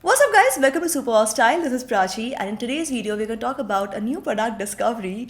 What's up guys, welcome to SuperWowStyle. This is Prachi and in today's video we're going to talk about a new product discovery.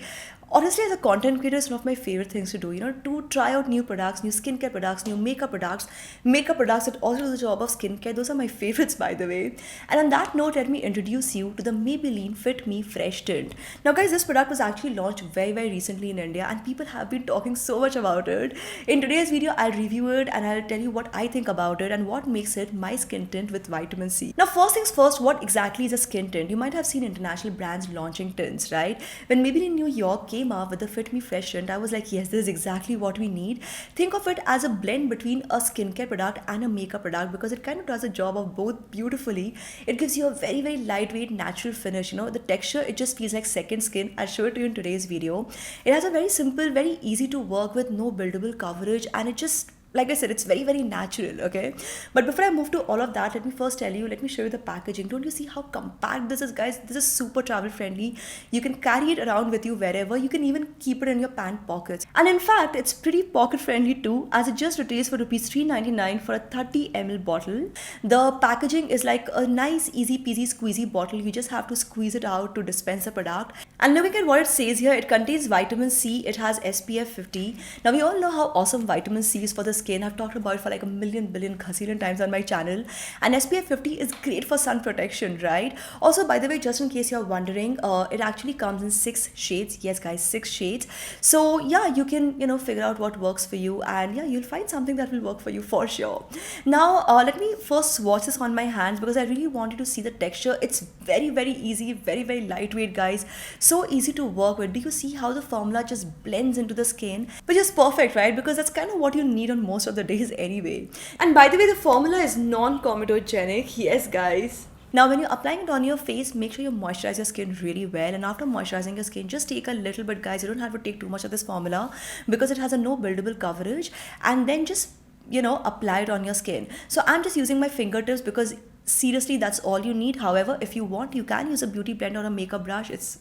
Honestly, as a content creator, it's one of my favorite things to do, to try out new products, new skincare products, new makeup products that also do the job of skincare. Those are my favorites, by the way. And on that note, let me introduce you to the Maybelline Fit Me Fresh Tint. Now guys, this product was actually launched very recently in India and people have been talking so much about it. In today's video, I'll review it and I'll tell you what I think about it and what makes it my skin tint with vitamin C. Now first things first, what exactly is a skin tint? You might have seen international brands launching tints, right? When Maybelline New York came up with the Fit Me Fresh tint, I was like, yes, this is exactly what we need. Think of it as a blend between a skincare product and a makeup product because it kind of does the job of both beautifully. It gives you a very lightweight natural finish. The texture, it just feels like second skin. I'll show it to you in today's video. It has a very simple, very easy to work with, no buildable coverage, and it just, like I said, it's very natural, okay? But before I move to all of that, let me first tell you, let me show you the packaging. Don't you see how compact this is, guys? This is super travel friendly. You can carry it around with you wherever. You can even keep it in your pant pockets. And in fact, it's pretty pocket friendly too, as it just retails for rupees 399 for a 30 ml bottle. The packaging is like a nice, easy peasy squeezy bottle. You just have to squeeze it out to dispense the product. And looking at what it says here, it contains vitamin C. It has SPF 50. Now, we all know how awesome vitamin C is for the skin. I've talked about it for like a billion gazillion times on my channel. And SPF 50 is great for sun protection, right? Also, by the way, just in case you're wondering, it actually comes in 6 shades. Yes, guys, 6 shades. So yeah, you can, figure out what works for you. And yeah, you'll find something that will work for you for sure. Now, let me first swatch this on my hands because I really wanted to see the texture. It's very easy, very lightweight, guys. So easy to work with. Do you see how the formula just blends into the skin? Which is perfect, right? Because that's kind of what you need on most of the days anyway. And by the way, the formula is non-comedogenic. Yes, guys. Now, when you're applying it on your face, make sure you moisturize your skin really well. And after moisturizing your skin, just take a little bit, guys. You don't have to take too much of this formula because it has a no buildable coverage. And then just, apply it on your skin. So I'm just using my fingertips because seriously, that's all you need. However, if you want, you can use a beauty blender or a makeup brush. It's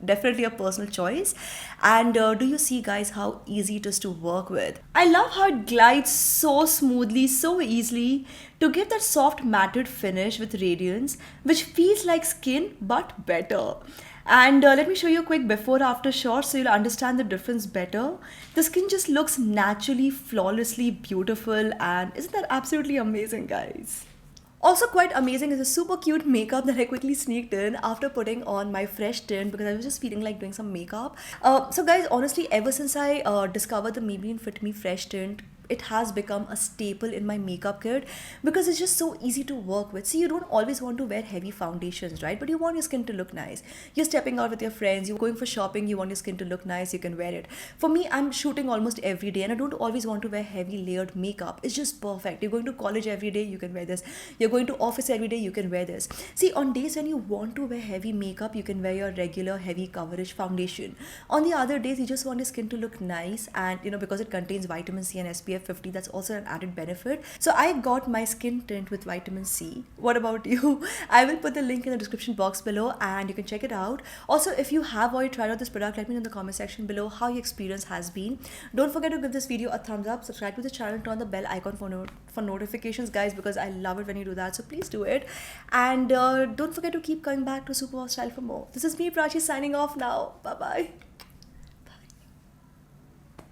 definitely a personal choice. And do you see, guys, how easy it is to work with? I love how it glides so smoothly, so easily to give that soft matted finish with radiance, which feels like skin but better. And let me show you a quick before after shot so you'll understand the difference better. The skin just looks naturally, flawlessly beautiful, and isn't that absolutely amazing, guys? Also quite amazing is a super cute makeup that I quickly sneaked in after putting on my fresh tint because I was just feeling like doing some makeup. So guys, honestly, ever since I discovered the Maybelline Fit Me Fresh Tint, it has become a staple in my makeup kit because it's just so easy to work with. See, you don't always want to wear heavy foundations, right? But you want your skin to look nice. You're stepping out with your friends, you're going for shopping, you want your skin to look nice, you can wear it. For me, I'm shooting almost every day and I don't always want to wear heavy layered makeup. It's just perfect. You're going to college every day, you can wear this. You're going to office every day, you can wear this. See, on days when you want to wear heavy makeup, you can wear your regular heavy coverage foundation. On the other days, you just want your skin to look nice and, because it contains vitamin C and SPF 50, that's also an added benefit. So I got my skin tint with vitamin C. What about you? I will put the link in the description box below and you can check it out. Also, if you have already tried out this product, let me know in the comment section below how your experience has been. Don't forget to give this video a thumbs up, subscribe to the channel, turn on the bell icon for notifications, guys, because I love it when you do that. So please do it. And don't forget to keep coming back to SuperWowStyle for more. This is me, Prachi, signing off now. Bye-bye.